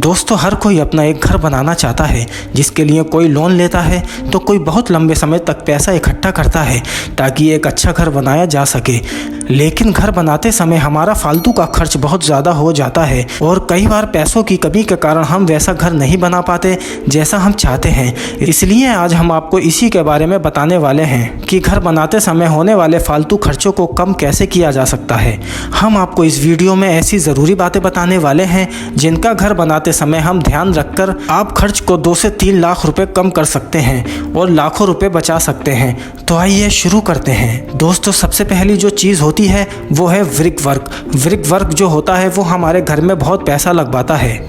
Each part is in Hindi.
दोस्तों हर कोई अपना एक घर बनाना चाहता है, जिसके लिए कोई लोन लेता है तो कोई बहुत लंबे समय तक पैसा इकट्ठा करता है ताकि एक अच्छा घर बनाया जा सके। लेकिन घर बनाते समय हमारा फालतू का खर्च बहुत ज़्यादा हो जाता है और कई बार पैसों की कमी के कारण हम वैसा घर नहीं बना पाते जैसा हम चाहते हैं। इसलिए आज हम आपको इसी के बारे में बताने वाले हैं कि घर बनाते समय होने वाले फालतू खर्चों को कम कैसे किया जा सकता है। हम आपको इस वीडियो में ऐसी ज़रूरी बातें बताने वाले हैं जिनका घर बनाते समय हम ध्यान रखकर आप खर्च को 2 से 3 लाख रुपए कम कर सकते हैं और लाखों रुपए बचा सकते हैं। तो आइए शुरू करते हैं। दोस्तों सबसे पहली जो चीज़ होती है वो है ब्रिक वर्क। ब्रिक वर्क जो होता है वो हमारे घर में बहुत पैसा लगवाता है।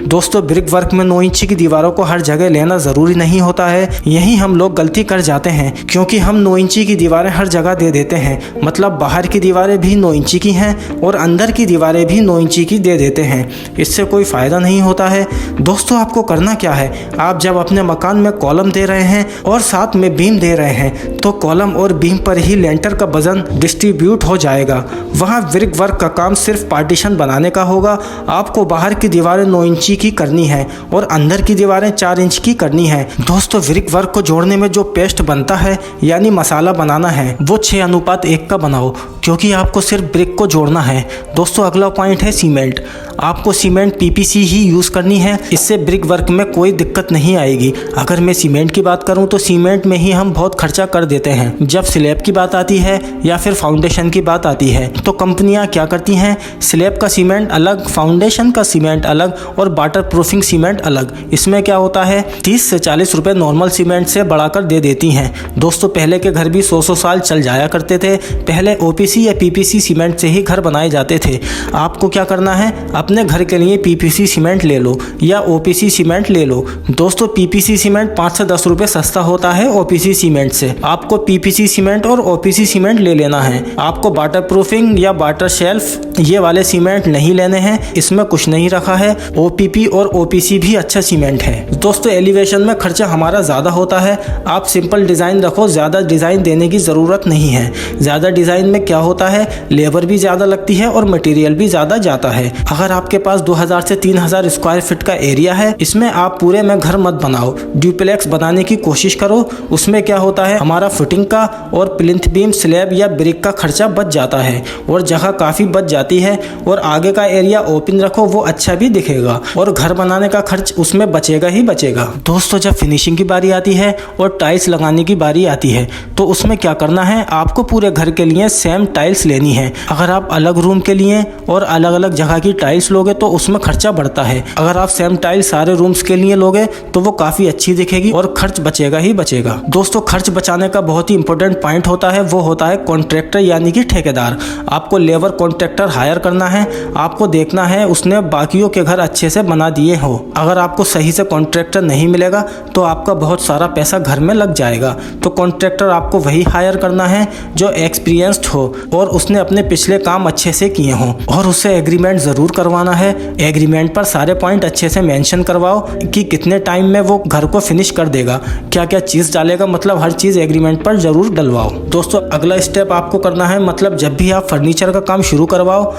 दोस्तों ब्रिक वर्क में 9 इंच की दीवारों को हर जगह लेना ज़रूरी नहीं होता है। यही हम लोग गलती कर जाते हैं क्योंकि हम 9 इंची की दीवारें हर जगह दे देते हैं। मतलब बाहर की दीवारें भी 9 इंची की हैं और अंदर की दीवारें भी 9 इंची की दे देते हैं। इससे कोई फ़ायदा नहीं होता है। दोस्तों आपको करना क्या है, आप जब अपने मकान में कॉलम दे रहे हैं और साथ में बीम दे रहे हैं तो कॉलम और बीम पर ही लेंटर का वजन डिस्ट्रीब्यूट हो जाएगा। वहाँ ब्रिक वर्क का काम सिर्फ पार्टीशन बनाने का होगा। आपको बाहर की दीवारें 9 इंची की करनी है और अंदर की दीवारें 4 इंच की करनी है। दोस्तों ब्रिक वर्क को जोड़ने में जो पेस्ट बनता है यानी मसाला बनाना है वो 6:1 का बनाओ क्योंकि आपको सिर्फ ब्रिक को जोड़ना है। दोस्तों अगला पॉइंट है सीमेंट। आपको सीमेंट पीपीसी ही यूज़ करनी है, इससे ब्रिक वर्क में कोई दिक्कत नहीं आएगी। अगर मैं सीमेंट की बात करूं तो सीमेंट में ही हम बहुत खर्चा कर देते हैं। जब स्लैब की बात आती है या फिर फाउंडेशन की बात आती है तो कंपनियां क्या करती हैं, स्लैब का सीमेंट अलग, फाउंडेशन का सीमेंट अलग और वाटर प्रूफिंग सीमेंट अलग। इसमें क्या होता है 30 से 40 रुपए नॉर्मल सीमेंट से बढ़ाकर दे देती हैं। दोस्तों पहले के घर भी 100 साल चल जाया करते थे। पहले ओपीसी या पीपीसी सीमेंट से ही घर बनाए जाते थे। आपको क्या करना है, अपने घर के लिए पीपीसी सीमेंट ले लो या ओपीसी सीमेंट ले लो। दोस्तों पीपीसी सीमेंट 5 से 10 रुपए सस्ता होता है ओपीसी सीमेंट से। आपको पीपीसी सीमेंट और ओपीसी सीमेंट ले लेना है। आपको वाटर प्रूफिंग या वाटर शेल्फ ये वाले सीमेंट नहीं लेने हैं, इसमें कुछ नहीं रखा है। ओपीपी और ओपीसी भी अच्छा सीमेंट है। दोस्तों एलिवेशन में खर्चा हमारा ज़्यादा होता है। आप सिंपल डिज़ाइन रखो, ज़्यादा डिज़ाइन देने की ज़रूरत नहीं है। ज़्यादा डिज़ाइन में क्या होता है, लेबर भी ज़्यादा लगती है और मटेरियल भी ज़्यादा जाता है। अगर आपके पास 2000 से 3000 स्क्वायर फीट का एरिया है, इसमें आप पूरे में घर मत बनाओ, ड्यूप्लेक्स बनाने की कोशिश करो। उसमें क्या होता है, हमारा फुटिंग का और प्लिंथ बीम, स्लैब या ब्रिक का खर्चा बच जाता है और जगह काफ़ी बच जाती है और आगे का एरिया ओपन रखो, वो अच्छा भी दिखेगा और घर बनाने का खर्च उसमें बचेगा ही बचेगा। दोस्तों जब फिनिशिंग की बारी आती है और टाइल्स लगाने की बारी आती है तो उसमें क्या करना है, आपको पूरे घर के लिए सेम टाइल्स लेनी है। अगर आप अलग रूम के लिए और अलग अलग जगह की टाइल्स लोगे तो उसमें खर्चा बढ़ता है। अगर आप सेम टाइल्स सारे रूम्स के लिए लोगे तो वो काफ़ी अच्छी दिखेगी और खर्च बचेगा ही बचेगा। दोस्तों खर्च बचाने का बहुत ही इंपॉर्टेंट पॉइंट होता है, वो होता है कॉन्ट्रैक्टर यानी कि ठेकेदार। आपको लेबर कॉन्ट्रैक्टर हायर करना है। आपको देखना है उसने बाकियों के घर अच्छे से बना दिए हो। अगर आपको सही से कॉन्ट्रैक्टर नहीं मिलेगा तो आपका बहुत सारा पैसा घर में लग जाएगा। तो कॉन्ट्रैक्टर आपको वही हायर करना है जो एक्सपीरियंस्ड हो और उसने अपने पिछले काम अच्छे से किए हों और उससे एग्रीमेंट ज़रूर करवाना है। एग्रीमेंट पर सारे पॉइंट अच्छे से मेंशन करवाओ कि कितने टाइम में वो घर को फिनिश कर देगा, क्या क्या चीज़ डालेगा, मतलब हर चीज़ एग्रीमेंट पर ज़रूर डलवाओ। दोस्तों अगला स्टेप आपको करना है, मतलब जब भी आप फर्नीचर का काम शुरू करवाओ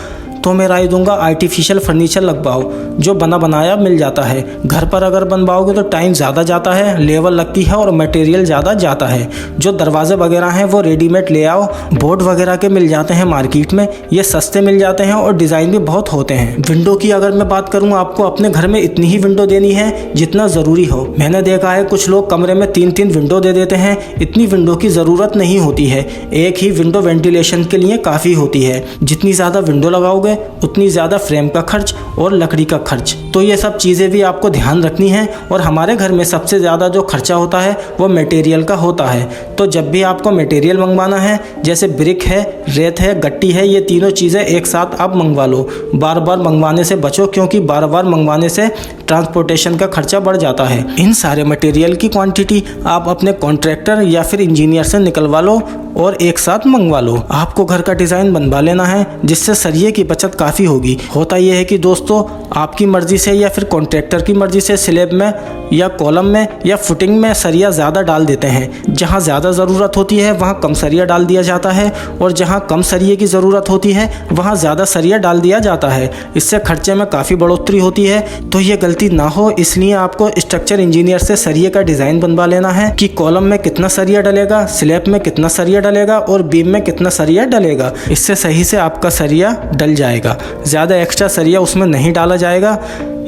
तो मैं राय दूंगा आर्टिफिशियल फर्नीचर लगवाओ जो बना बनाया मिल जाता है। घर पर अगर बनवाओगे तो टाइम ज़्यादा जाता है, लेबर लगती है और मटेरियल ज़्यादा जाता है। जो दरवाजे वगैरह हैं वो रेडीमेड ले आओ, बोर्ड वगैरह के मिल जाते हैं मार्केट में, ये सस्ते मिल जाते हैं और डिज़ाइन भी बहुत होते हैं। विंडो की अगर मैं बात करूँ, आपको अपने घर में इतनी ही विंडो देनी है जितना ज़रूरी हो। मैंने देखा है कुछ लोग कमरे में 3-3 विंडो दे देते हैं। इतनी विंडो की ज़रूरत नहीं होती है, एक ही विंडो वेंटिलेशन के लिए काफ़ी होती है। जितनी ज़्यादा विंडो लगाओगे उतनी ज़्यादा फ्रेम का खर्च और लकड़ी का खर्च। तो ये सब चीज़ें भी आपको ध्यान रखनी है। और हमारे घर में सबसे ज़्यादा जो खर्चा होता है वो मटेरियल का होता है। तो जब भी आपको मटेरियल मंगवाना है, जैसे ब्रिक है, रेत है, गट्टी है, ये तीनों चीज़ें एक साथ आप मंगवा लो। बार बार मंगवाने से बचो क्योंकि बार बार मंगवाने से ट्रांसपोर्टेशन का खर्चा बढ़ जाता है। इन सारे मटेरियल की क्वांटिटी आप अपने कॉन्ट्रैक्टर या फिर इंजीनियर से निकलवा लो और एक साथ मंगवा लो। आपको घर का डिज़ाइन बनवा लेना है जिससे सरिये की बचत काफ़ी होगी। होता यह है कि दोस्तों आपकी मर्ज़ी से या फिर कॉन्ट्रैक्टर की मर्ज़ी से स्लैब में या कॉलम में या फुटिंग में सरिया ज़्यादा डाल देते हैं। जहां ज़्यादा ज़रूरत होती है वहां कम सरिया डाल दिया जाता है और जहां कम सरिये की ज़रूरत होती है वहां ज़्यादा सरिया डाल दिया जाता है। इससे खर्चे में काफ़ी बढ़ोतरी होती है। तो ये गलती गलती ना हो इसलिए आपको स्ट्रक्चर इंजीनियर से सरिये का डिज़ाइन बनवा लेना है कि कॉलम में कितना सरिया डलेगा, स्लैब में कितना सरिया डलेगा और बीम में कितना सरिया डलेगा। इससे सही से आपका सरिया डल जाएगा, ज़्यादा एक्स्ट्रा सरिया उसमें नहीं डाला जाएगा।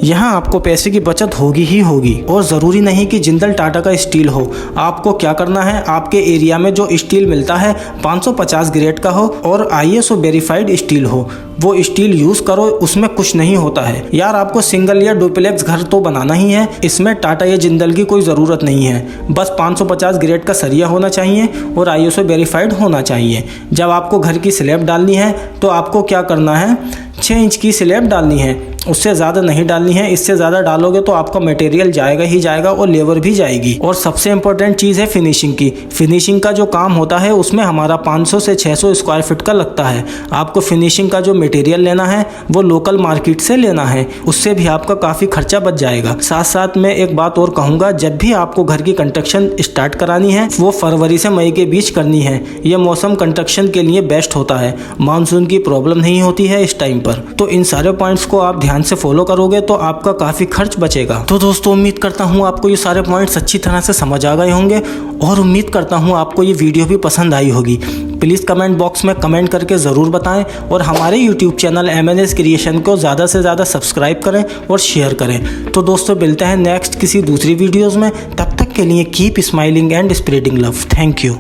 यहाँ आपको पैसे की बचत होगी ही होगी। और ज़रूरी नहीं कि जिंदल टाटा का स्टील हो। आपको क्या करना है, आपके एरिया में जो स्टील मिलता है 550 ग्रेड का हो और ISO वेरीफाइड स्टील हो, वो स्टील यूज़ करो, उसमें कुछ नहीं होता है। यार आपको सिंगल या डुप्लेक्स घर तो बनाना ही है, इसमें टाटा या जिंदल की कोई ज़रूरत नहीं है। बस 550 ग्रेड का सरिया होना चाहिए और ISO वेरीफाइड होना चाहिए। जब आपको घर की स्लैब डालनी है तो आपको क्या करना है, 6 इंच की स्लैब डालनी है, उससे ज़्यादा नहीं डालनी है। इससे ज़्यादा डालोगे तो आपका मटेरियल जाएगा ही जाएगा और लेबर भी जाएगी। और सबसे इम्पोर्टेंट चीज़ है फिनिशिंग की। फिनिशिंग का जो काम होता है उसमें हमारा 500 से 600 स्क्वायर फीट का लगता है। आपको फिनिशिंग का जो मटेरियल लेना है वो लोकल मार्केट से लेना है, उससे भी आपका काफ़ी खर्चा बच जाएगा। साथ साथ मैं एक बात और कहूँगा, जब भी आपको घर की कंस्ट्रक्शन स्टार्ट करानी है वो फरवरी से मई के बीच करनी है। ये मौसम कंस्ट्रक्शन के लिए बेस्ट होता है, मानसून की प्रॉब्लम नहीं होती है इस टाइम पर। तो इन सारे पॉइंट्स को आप ध्यान से फॉलो करोगे तो आपका काफ़ी खर्च बचेगा। तो दोस्तों उम्मीद करता हूँ आपको ये सारे पॉइंट्स अच्छी तरह से समझ आ गए होंगे और उम्मीद करता हूँ आपको ये वीडियो भी पसंद आई होगी। प्लीज़ कमेंट बॉक्स में कमेंट करके ज़रूर बताएं और हमारे यूट्यूब चैनल MNS क्रिएशन को ज़्यादा से ज़्यादा सब्सक्राइब करें और शेयर करें। तो दोस्तों मिलते हैं नेक्स्ट किसी दूसरी वीडियोज़ में, तब तक के लिए keep smiling and spreading love. Thank you.